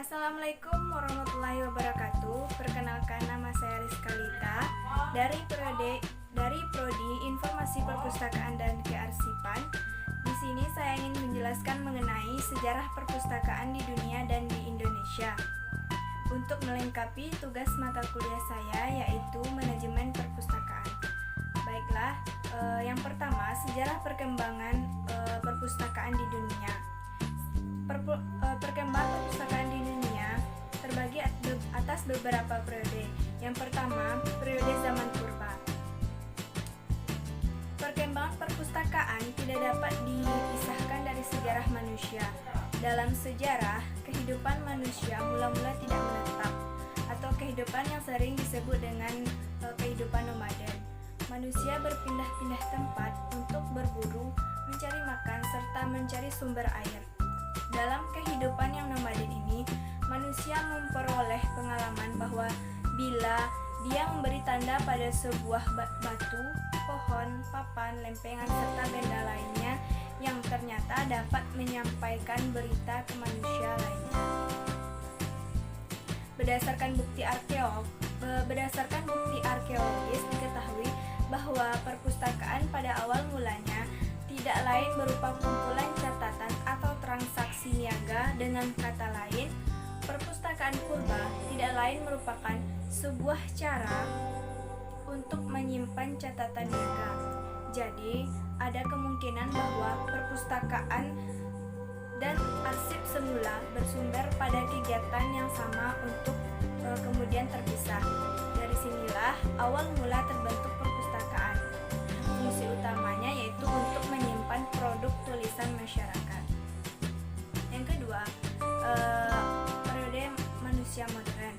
Assalamualaikum warahmatullahi wabarakatuh. Perkenalkan, nama saya Rizka Lita dari Prodi Informasi Perpustakaan dan Kearsipan. Di sini saya ingin menjelaskan mengenai sejarah perpustakaan di dunia dan di Indonesia. Untuk melengkapi tugas mata kuliah saya, yaitu manajemen perpustakaan. Baiklah, yang pertama, sejarah perkembangan perpustakaan di dunia. Perkembangan perpustakaan di dunia terbagi atas beberapa periode. Yang pertama, periode zaman purba. Perkembangan perpustakaan tidak dapat dipisahkan dari sejarah manusia. Dalam sejarah, kehidupan manusia mula-mula tidak menetap, atau kehidupan yang sering disebut dengan kehidupan nomaden. Manusia berpindah-pindah tempat untuk berburu, mencari makan, serta mencari sumber air. Dalam kehidupan yang nomaden ini, manusia memperoleh pengalaman bahwa bila dia memberi tanda pada sebuah batu, pohon, papan, lempengan, serta benda lainnya yang ternyata dapat menyampaikan berita ke manusia lainnya. Berdasarkan bukti arkeologis diketahui bahwa perpustakaan pada awal mulanya tidak lain berupa kumpulan catatan atau transaksi niaga. Dengan kata lain, perpustakaan purba tidak lain merupakan sebuah cara untuk menyimpan catatan niaga. Jadi, ada kemungkinan bahwa perpustakaan dan arsip semula bersumber pada kegiatan yang sama untuk kemudian terpisah. Dari sinilah awal mula terbentuk perpustakaan. Fungsi utamanya yaitu untuk menyimpan produk tulisan masyarakat. Yang kedua, periode manusia modern.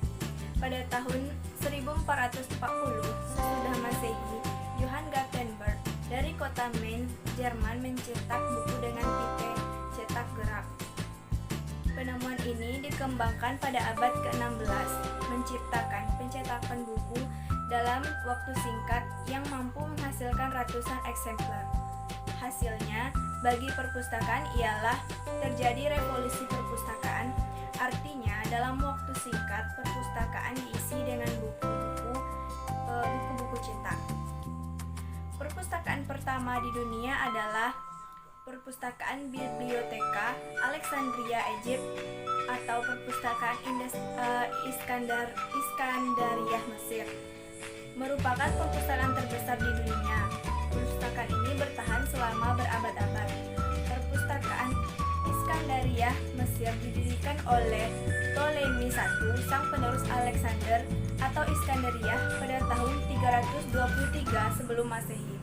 Pada tahun 1440 sesudah Masehi, Johann Gutenberg dari kota Mainz, Jerman mencetak buku dengan tipe cetak gerak. Penemuan ini dikembangkan pada abad ke-16, menciptakan pencetakan buku dalam waktu singkat yang mampu menghasilkan ratusan eksemplar. Hasilnya, bagi perpustakaan ialah terjadi revolusi perpustakaan, artinya dalam waktu singkat perpustakaan diisi dengan buku-buku cetak. Perpustakaan pertama di dunia adalah Perpustakaan Biblioteca Alexandria, Egypt, atau Perpustakaan Iskandariah, Mesir. Merupakan perpustakaan terbesar di dunia. Perpustakaan ini bertahan selama berabad-abad. Perpustakaan Iskandariah, Mesir didirikan oleh Ptolemy I, sang penerus Alexander atau Iskandariah pada tahun 323 sebelum Masehi,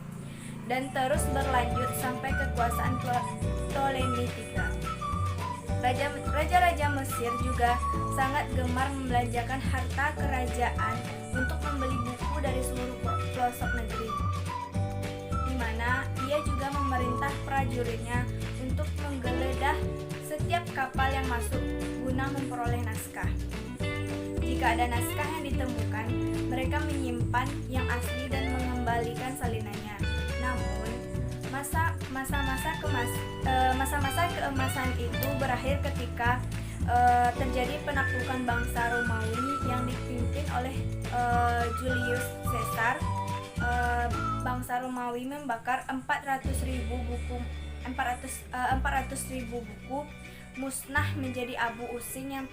dan terus berlanjut sampai kekuasaan Ptolemy III. Raja-raja Mesir juga sangat gemar membelanjakan harta kerajaan untuk membeli buku dari seluruh pelosok negeri, di mana ia juga memerintah prajuritnya untuk menggeledah setiap kapal yang masuk guna memperoleh naskah. Jika ada naskah yang ditemukan, mereka menyimpan yang asli dan mengembalikan salinannya. Namun, masa-masa keemasan itu berakhir ketika terjadi penaklukan bangsa Romawi yang dipimpin oleh Julius Caesar. Bangsa Romawi membakar 400.000 buku, musnah menjadi abu using yang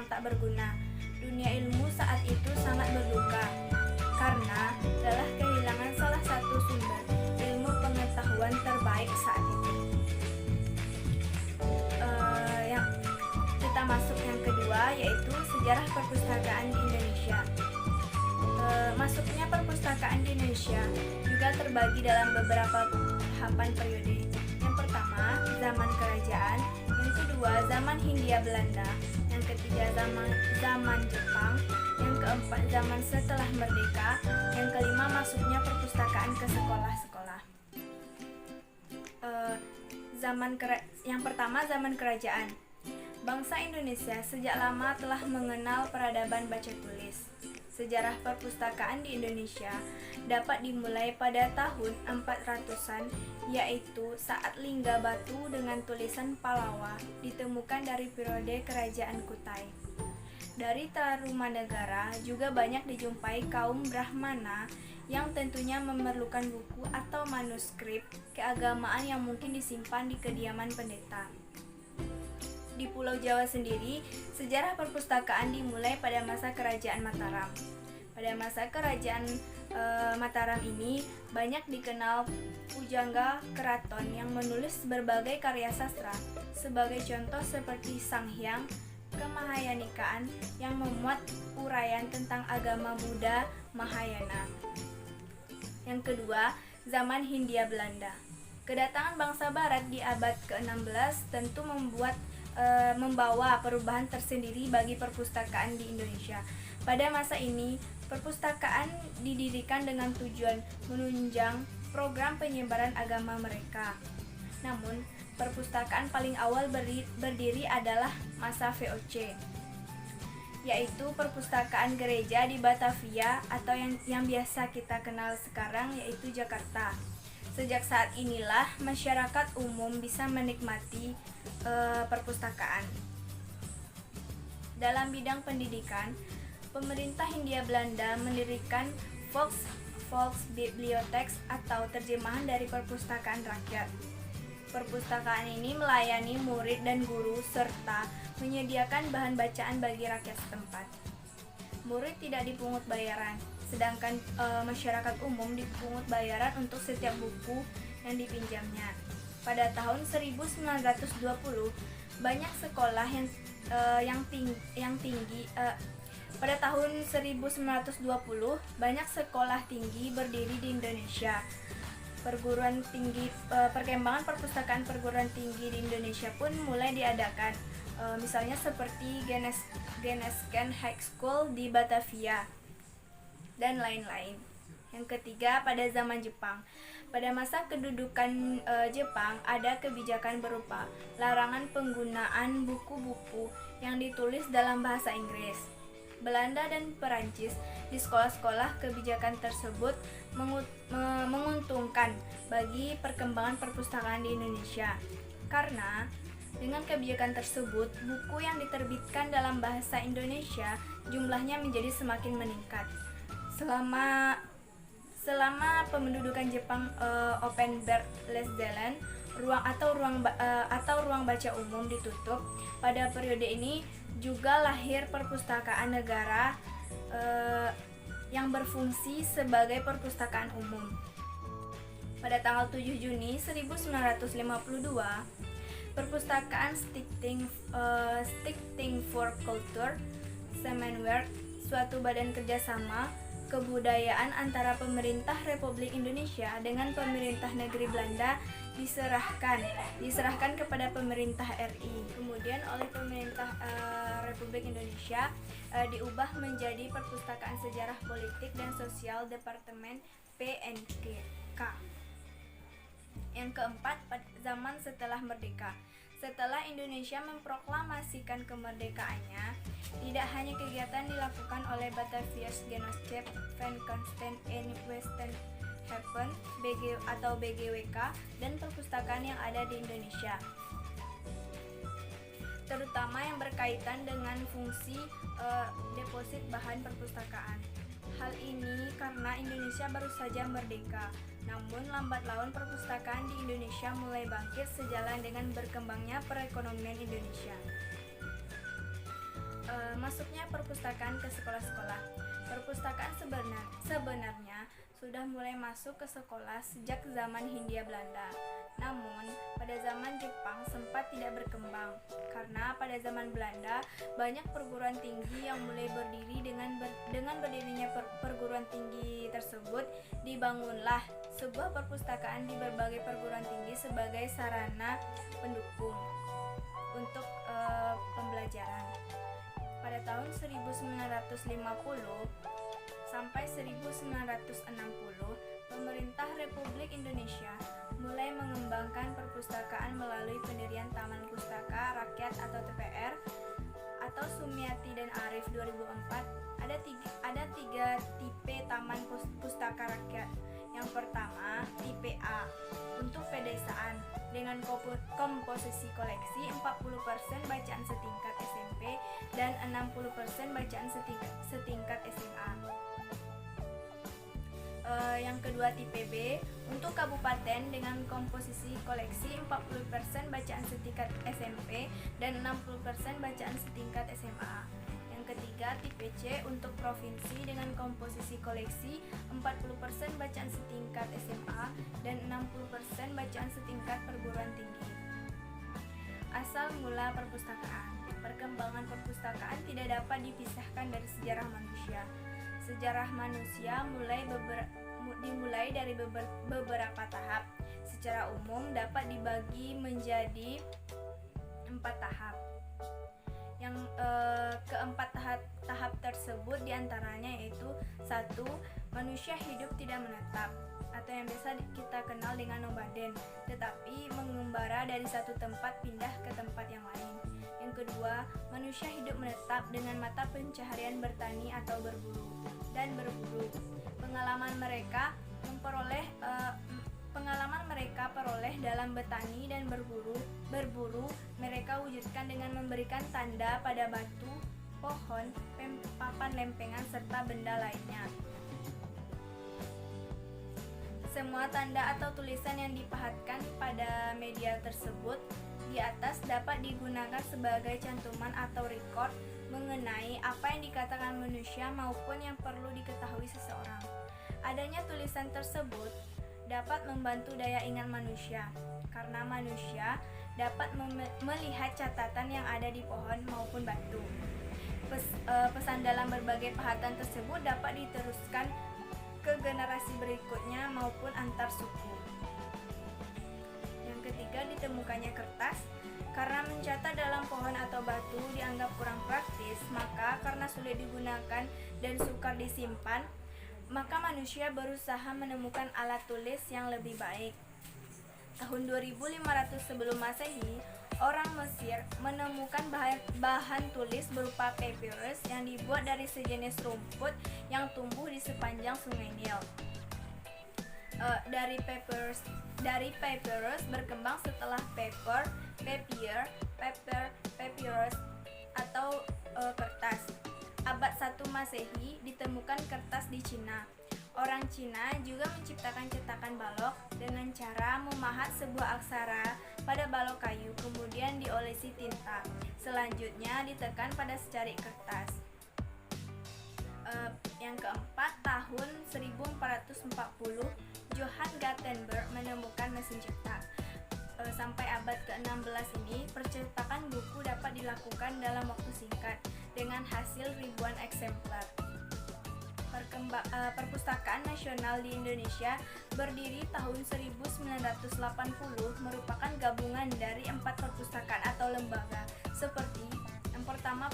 tak berguna. Dunia ilmu saat itu sangat berduka karena telah kehilangan salah satu sumber ilmu pengetahuan terbaik saat itu. Yang kita masuk yang kedua, yaitu sejarah perpustakaan di Indonesia. Masuknya perpustakaan di Indonesia juga terbagi dalam beberapa tahapan periode. Yang pertama, zaman kerajaan. Yang kedua, zaman Hindia Belanda. Yang ketiga, zaman Jepang. Yang keempat, zaman setelah merdeka. Yang kelima, masuknya perpustakaan ke sekolah-sekolah. Yang pertama, zaman kerajaan. Bangsa Indonesia sejak lama telah mengenal peradaban baca tulis. Sejarah perpustakaan di Indonesia dapat dimulai pada tahun 400-an, yaitu saat lingga batu dengan tulisan Pallawa ditemukan dari periode Kerajaan Kutai. Dari Tarumanegara juga banyak dijumpai kaum Brahmana yang tentunya memerlukan buku atau manuskrip keagamaan yang mungkin disimpan di kediaman pendeta. Di Pulau Jawa sendiri, sejarah perpustakaan dimulai pada masa Kerajaan Mataram. Pada masa Kerajaan Mataram ini banyak dikenal pujangga keraton yang menulis berbagai karya sastra. Sebagai contoh seperti Sang Hyang Kemahayanikaan yang memuat uraian tentang agama Buddha Mahayana. Yang kedua, zaman Hindia Belanda. Kedatangan bangsa Barat di abad ke-16 tentu membawa perubahan tersendiri bagi perpustakaan di Indonesia. Pada masa ini, perpustakaan didirikan dengan tujuan menunjang program penyebaran agama mereka. Namun, perpustakaan paling awal berdiri adalah masa VOC, yaitu perpustakaan gereja di Batavia atau yang biasa kita kenal sekarang yaitu Jakarta. Sejak saat inilah masyarakat umum bisa menikmati perpustakaan. Dalam bidang pendidikan, pemerintah Hindia Belanda mendirikan Volksbibliothek atau terjemahan dari perpustakaan rakyat. Perpustakaan ini melayani murid dan guru serta menyediakan bahan bacaan bagi rakyat setempat. Murid tidak dipungut bayaran, sedangkan masyarakat umum dipungut bayaran untuk setiap buku yang dipinjamnya. Pada tahun 1920, banyak sekolah pada tahun 1920 banyak sekolah tinggi berdiri di Indonesia. Perkembangan perpustakaan perguruan tinggi di Indonesia pun mulai diadakan, misalnya seperti Genesken High School di Batavia dan lain-lain. Yang ketiga, pada zaman Jepang. Pada masa kedudukan Jepang, ada kebijakan berupa larangan penggunaan buku-buku yang ditulis dalam bahasa Inggris. Belanda dan Perancis di sekolah-sekolah. Kebijakan tersebut menguntungkan bagi perkembangan perpustakaan di Indonesia, karena dengan kebijakan tersebut buku yang diterbitkan dalam bahasa Indonesia jumlahnya menjadi semakin meningkat. Selama pendudukan Jepang Offenberg-Lesdalen, ruang baca umum ditutup. Pada periode ini juga lahir perpustakaan negara yang berfungsi sebagai perpustakaan umum. Pada tanggal 7 Juni 1952, perpustakaan Stichting for Culture Samenwerk, suatu badan kerjasama kebudayaan antara pemerintah Republik Indonesia dengan pemerintah negeri Belanda diserahkan kepada pemerintah RI. Kemudian oleh pemerintah Republik Indonesia diubah menjadi Perpustakaan Sejarah Politik dan Sosial Departemen PNK. Yang keempat, zaman setelah merdeka. Setelah Indonesia memproklamasikan kemerdekaannya, tidak hanya kegiatan dilakukan oleh Batavia's Genootschap van Kunsten en Wetenschapppen atau BGWK dan perpustakaan yang ada di Indonesia, terutama yang berkaitan dengan fungsi deposit bahan perpustakaan. Hal ini karena Indonesia baru saja merdeka, namun lambat laun perpustakaan di Indonesia mulai bangkit sejalan dengan berkembangnya perekonomian Indonesia. Masuknya perpustakaan ke sekolah-sekolah. Perpustakaan sebenarnya sudah mulai masuk ke sekolah sejak zaman Hindia Belanda. Namun, pada zaman Jepang sempat tidak berkembang, karena pada zaman Belanda banyak perguruan tinggi yang mulai berdiri. Dengan berdirinya perguruan tinggi tersebut, dibangunlah sebuah perpustakaan di berbagai perguruan tinggi sebagai sarana pendukung untuk pembelajaran. Pada tahun 1950 sampai 1960, pemerintah Republik Indonesia mulai mengembangkan perpustakaan melalui pendirian Taman Pustaka Rakyat atau TPR atau Sumiati dan Arif 2004. Ada tiga tipe Taman Pustaka Rakyat. Yang pertama, tipe A untuk pedesaan. dengan komposisi koleksi 40% bacaan setingkat SMP dan 60% bacaan setingkat SMA. Yang kedua tipe B untuk kabupaten dengan komposisi koleksi 40% bacaan setingkat SMP dan 60% bacaan setingkat SMA. Yang ketiga tipe C untuk provinsi dengan komposisi koleksi 40% bacaan setingkat SMA dan 60% bacaan setingkat perguruan tinggi. Asal mula perpustakaan. Perkembangan perpustakaan tidak dapat dipisahkan dari sejarah manusia. Sejarah manusia dimulai dari beberapa tahap. Secara umum dapat dibagi menjadi 4 tahap. Yang keempat tahap tersebut diantaranya yaitu 1. Manusia hidup tidak menetap atau yang biasa kita kenal dengan nomaden, tetapi mengembara dari satu tempat pindah ke tempat yang lain. Yang kedua, manusia hidup menetap dengan mata pencaharian bertani atau berburu. Pengalaman mereka peroleh dalam bertani dan berburu mereka wujudkan dengan memberikan tanda pada batu, pohon, papan lempengan serta benda lainnya. Semua tanda atau tulisan yang dipahatkan pada media tersebut di atas dapat digunakan sebagai cantuman atau rekod mengenai apa yang dikatakan manusia maupun yang perlu diketahui seseorang. Adanya tulisan tersebut dapat membantu daya ingat manusia, karena manusia dapat melihat catatan yang ada di pohon maupun batu. Pesan dalam berbagai pahatan tersebut dapat diteruskan ke generasi berikutnya maupun antar suku. Yang ketiga, ditemukannya kertas. Karena mencatat dalam pohon atau batu dianggap kurang praktis, maka karena sulit digunakan dan sukar disimpan, maka manusia berusaha menemukan alat tulis yang lebih baik. Tahun 2500 sebelum Masehi, orang Mesir menemukan bahan tulis berupa papyrus yang dibuat dari sejenis rumput yang tumbuh di sepanjang Sungai Nil. Dari papyrus berkembang setelah papier, papyrus atau kertas. Abad 1 Masehi ditemukan kertas di Cina. Orang Cina juga menciptakan cetakan balok dengan cara memahat sebuah aksara pada balok kayu, kemudian diolesi tinta. Selanjutnya ditekan pada secari kertas. Yang keempat, tahun 1440 Johann Gutenberg menemukan mesin cetak. Sampai abad ke-16 ini, percetakan buku dapat dilakukan dalam waktu singkat dengan hasil ribuan eksemplar. Perpustakaan Nasional di Indonesia berdiri tahun 1980, merupakan gabungan dari 4 perpustakaan atau lembaga seperti yang pertama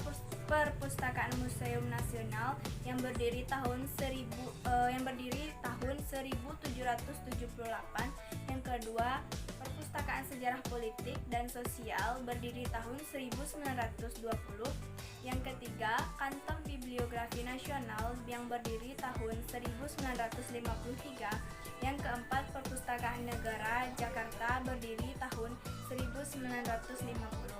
Perpustakaan Museum Nasional yang berdiri tahun 1778, yang kedua Perpustakaan Sejarah Politik dan Sosial berdiri tahun 1920, yang ketiga Kantor Bibliografi Nasional yang berdiri tahun 1953, yang keempat Perpustakaan Negara Jakarta berdiri tahun 1950.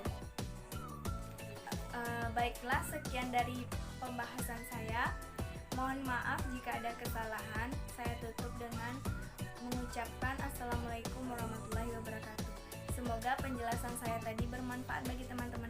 Baiklah, sekian dari pembahasan saya. Mohon maaf jika ada kesalahan. Saya tutup dengan mengucapkan Assalamualaikum warahmatullahi wabarakatuh. Semoga penjelasan saya tadi bermanfaat bagi teman-teman